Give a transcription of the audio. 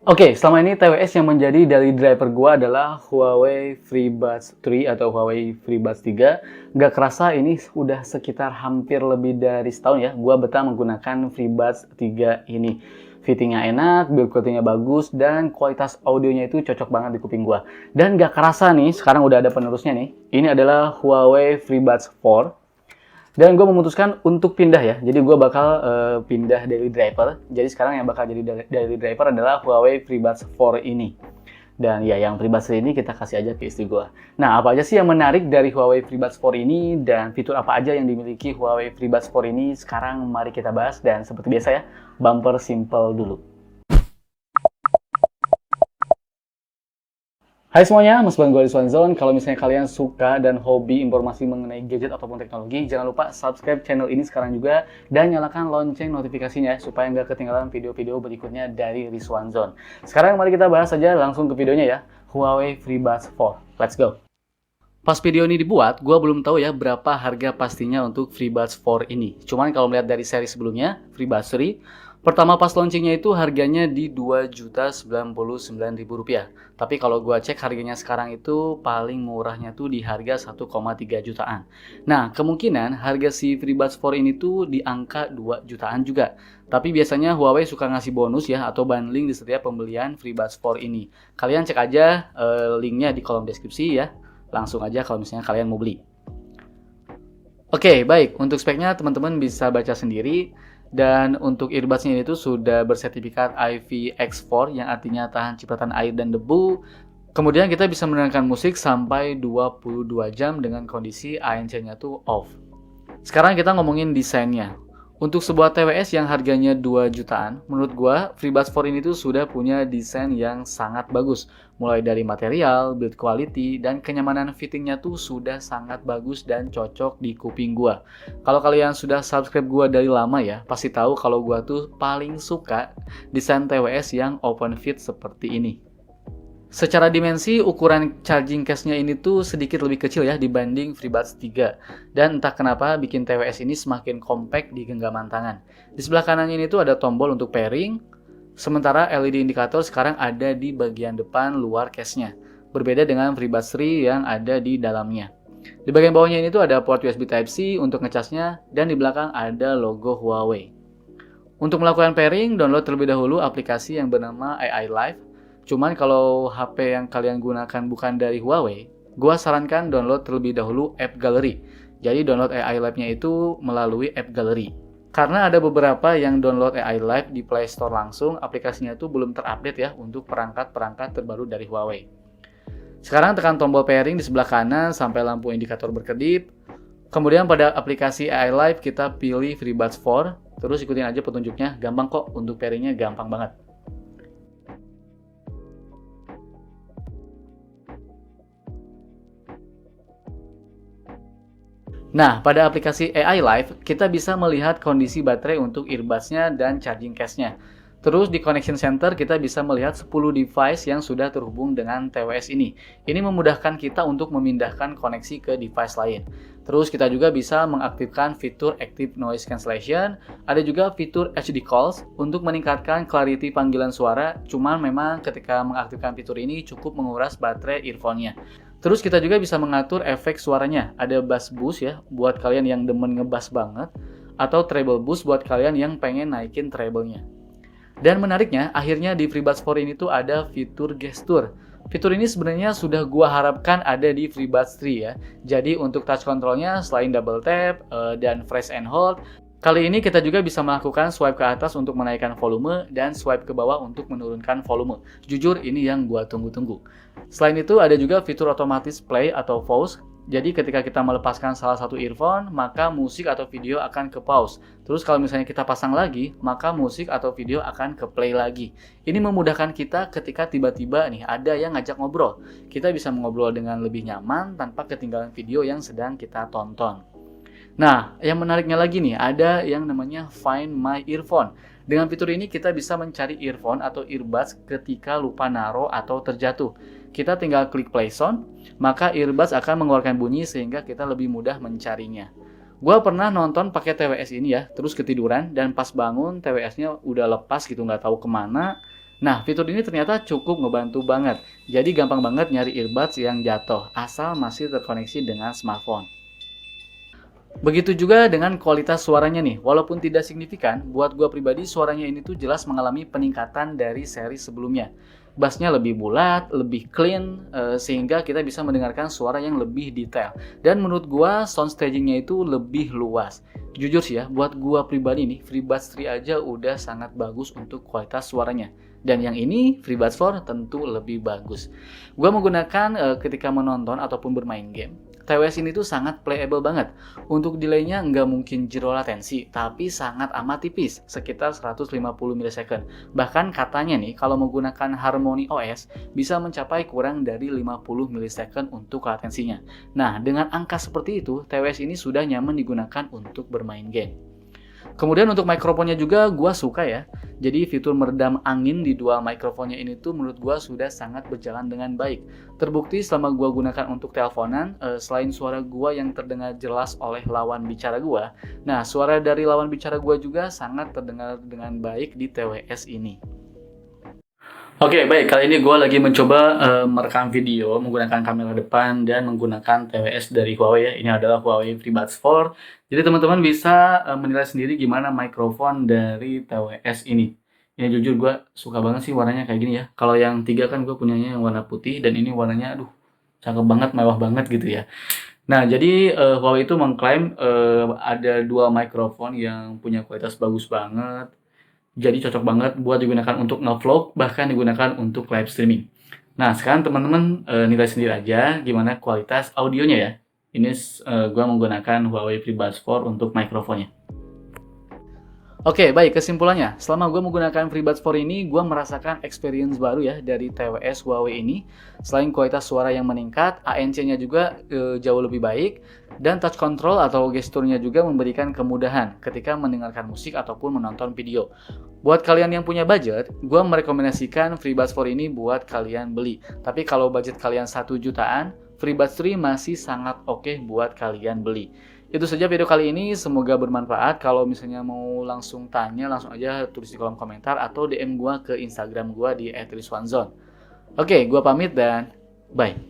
Oke, selama ini TWS yang menjadi daily driver gua adalah Huawei FreeBuds 3 atau Huawei FreeBuds 3. Nggak kerasa ini udah sekitar hampir lebih dari setahun ya, gua betah menggunakan FreeBuds 3 ini. Fittingnya enak, build quality-nya bagus, dan kualitas audionya itu cocok banget di kuping gua. Dan nggak kerasa nih, sekarang udah ada penerusnya nih. Ini adalah Huawei FreeBuds 4. Dan gue memutuskan untuk pindah ya. Jadi gue bakal pindah daily driver. Jadi sekarang yang bakal jadi daily driver adalah Huawei FreeBuds 4 ini. Dan ya yang FreeBuds ini kita kasih aja ke istri gue. Nah, apa aja sih yang menarik dari Huawei FreeBuds 4 ini dan fitur apa aja yang dimiliki Huawei FreeBuds 4 ini? Sekarang mari kita bahas dan seperti biasa ya, bumper simple dulu. Hai semuanya, Mas Bang gue Rizwan Zone. Kalau misalnya kalian suka dan hobi informasi mengenai gadget ataupun teknologi, jangan lupa subscribe channel ini sekarang juga dan nyalakan lonceng notifikasinya supaya nggak ketinggalan video-video berikutnya dari Rizwan Zone. Sekarang mari kita bahas saja langsung ke videonya ya, Huawei FreeBuds 4. Let's go! Pas video ini dibuat, gue belum tahu ya berapa harga pastinya untuk FreeBuds 4 ini. Cuman kalau melihat dari seri sebelumnya, FreeBuds 3, pertama pas launchingnya itu harganya di Rp2.099.000. Tapi kalau gue cek harganya sekarang itu paling murahnya tuh di harga 1,3 jutaan. Nah, kemungkinan harga si FreeBuds 4 ini tuh di angka 2 jutaan juga. Tapi biasanya Huawei suka ngasih bonus ya atau bundling di setiap pembelian FreeBuds 4 ini. Kalian cek aja linknya di kolom deskripsi ya. Langsung aja kalau misalnya kalian mau beli. Oke, baik. Untuk speknya teman-teman bisa baca sendiri. Dan untuk earbudsnya ini tuh sudah bersertifikat IPX4 yang artinya tahan cipratan air dan debu. Kemudian kita bisa mendengarkan musik sampai 22 jam dengan kondisi ANC-nya tuh off. Sekarang kita ngomongin desainnya. Untuk sebuah TWS yang harganya 2 jutaan, menurut gua FreeBuds 4 ini tuh sudah punya desain yang sangat bagus. Mulai dari material, build quality, dan kenyamanan fittingnya tuh sudah sangat bagus dan cocok di kuping gua. Kalau kalian sudah subscribe gua dari lama ya, pasti tahu kalau gua tuh paling suka desain TWS yang open fit seperti ini. Secara dimensi, ukuran charging case-nya ini tuh sedikit lebih kecil ya dibanding FreeBuds 3. Dan entah kenapa bikin TWS ini semakin compact di genggaman tangan. Di sebelah kanannya ini tuh ada tombol untuk pairing, sementara LED indikator sekarang ada di bagian depan luar case-nya. Berbeda dengan FreeBuds 3 yang ada di dalamnya. Di bagian bawahnya ini tuh ada port USB Type-C untuk ngecasnya, dan di belakang ada logo Huawei. Untuk melakukan pairing, download terlebih dahulu aplikasi yang bernama AI Live. Cuman kalau HP yang kalian gunakan bukan dari Huawei, gua sarankan download terlebih dahulu App Gallery. Jadi download AI Live-nya itu melalui App Gallery. Karena ada beberapa yang download AI Live di Play Store langsung, aplikasinya itu belum terupdate ya untuk perangkat-perangkat terbaru dari Huawei. Sekarang tekan tombol pairing di sebelah kanan sampai lampu indikator berkedip. Kemudian pada aplikasi AI Live kita pilih FreeBuds 4, terus ikutin aja petunjuknya, gampang kok untuk pairingnya gampang banget. Nah, pada aplikasi AI Live, kita bisa melihat kondisi baterai untuk earbuds-nya dan charging case-nya. Terus di Connection Center kita bisa melihat 10 device yang sudah terhubung dengan TWS ini. Ini memudahkan kita untuk memindahkan koneksi ke device lain. Terus kita juga bisa mengaktifkan fitur Active Noise Cancellation. Ada juga fitur HD Calls untuk meningkatkan clarity panggilan suara. Cuman memang ketika mengaktifkan fitur ini cukup menguras baterai earphone-nya. Terus kita juga bisa mengatur efek suaranya. Ada bass boost ya, buat kalian yang demen ngebass banget. Atau treble boost buat kalian yang pengen naikin treble-nya. Dan menariknya, akhirnya di FreeBuds 4 ini tuh ada fitur gesture. Fitur ini sebenarnya sudah gua harapkan ada di FreeBuds 3 ya. Jadi untuk touch control-nya selain double tap dan press and hold, kali ini kita juga bisa melakukan swipe ke atas untuk menaikkan volume dan swipe ke bawah untuk menurunkan volume. Jujur ini yang gua tunggu-tunggu. Selain itu ada juga fitur otomatis play atau pause. Jadi ketika kita melepaskan salah satu earphone, maka musik atau video akan ke pause. Terus kalau misalnya kita pasang lagi, maka musik atau video akan ke play lagi. Ini memudahkan kita ketika tiba-tiba nih ada yang ngajak ngobrol. Kita bisa mengobrol dengan lebih nyaman tanpa ketinggalan video yang sedang kita tonton. Nah, yang menariknya lagi nih, ada yang namanya Find My Earphone. Dengan fitur ini kita bisa mencari earphone atau earbuds ketika lupa naro atau terjatuh. Kita tinggal klik play sound, maka earbuds akan mengeluarkan bunyi sehingga kita lebih mudah mencarinya. Gua pernah nonton pakai TWS ini ya, terus ketiduran dan pas bangun TWS-nya udah lepas gitu, nggak tahu kemana. Nah, fitur ini ternyata cukup ngebantu banget. Jadi gampang banget nyari earbuds yang jatuh, asal masih terkoneksi dengan smartphone. Begitu juga dengan kualitas suaranya nih, walaupun tidak signifikan, buat gua pribadi suaranya ini tuh jelas mengalami peningkatan dari seri sebelumnya. Bassnya lebih bulat, lebih clean, sehingga kita bisa mendengarkan suara yang lebih detail. Dan menurut gua sound stagingnya itu lebih luas. Jujur sih ya, buat gua pribadi nih, FreeBuds 3 aja udah sangat bagus untuk kualitas suaranya. Dan yang ini, FreeBuds 4 tentu lebih bagus. Gua menggunakan ketika menonton ataupun bermain game. TWS ini tuh sangat playable banget. Untuk delaynya nggak mungkin zero latensi, tapi sangat amat tipis, sekitar 150 millisecond. Bahkan katanya nih, kalau menggunakan Harmony OS, bisa mencapai kurang dari 50 millisecond untuk latensinya. Nah, dengan angka seperti itu, TWS ini sudah nyaman digunakan untuk bermain game. Kemudian untuk mikrofonnya juga gua suka ya. Jadi fitur meredam angin di dual mikrofonnya ini tuh menurut gua sudah sangat berjalan dengan baik. Terbukti selama gua gunakan untuk teleponan, selain suara gua yang terdengar jelas oleh lawan bicara gua, nah suara dari lawan bicara gua juga sangat terdengar dengan baik di TWS ini. Oke, baik. Kali ini gue lagi mencoba merekam video menggunakan kamera depan dan menggunakan TWS dari Huawei ya. Ini adalah Huawei FreeBuds 4. Jadi teman-teman bisa menilai sendiri gimana mikrofon dari TWS ini. Ini jujur gue suka banget sih warnanya kayak gini ya. Kalau yang 3 kan gue punyanya yang warna putih dan ini warnanya aduh cakep banget, mewah banget gitu ya. Nah, jadi Huawei itu mengklaim ada dua mikrofon yang punya kualitas bagus banget. Jadi cocok banget buat digunakan untuk nge-vlog, bahkan digunakan untuk live streaming. Nah, sekarang teman-teman nilai sendiri aja gimana kualitas audionya ya. Ini gua menggunakan Huawei FreeBuds 4 untuk mikrofonnya. Oke, baik. Kesimpulannya, selama gue menggunakan FreeBuds 4 ini, gue merasakan experience baru ya dari TWS Huawei ini. Selain kualitas suara yang meningkat, ANC-nya juga jauh lebih baik, dan touch control atau gesturnya juga memberikan kemudahan ketika mendengarkan musik ataupun menonton video. Buat kalian yang punya budget, gue merekomendasikan FreeBuds 4 ini buat kalian beli. Tapi kalau budget kalian 1 jutaan, FreeBuds 3 masih sangat oke buat kalian beli. Itu saja video kali ini, semoga bermanfaat. Kalau misalnya mau langsung tanya, langsung aja tulis di kolom komentar atau DM gua ke Instagram gua di @rizwanzon. Oke, gua pamit dan bye.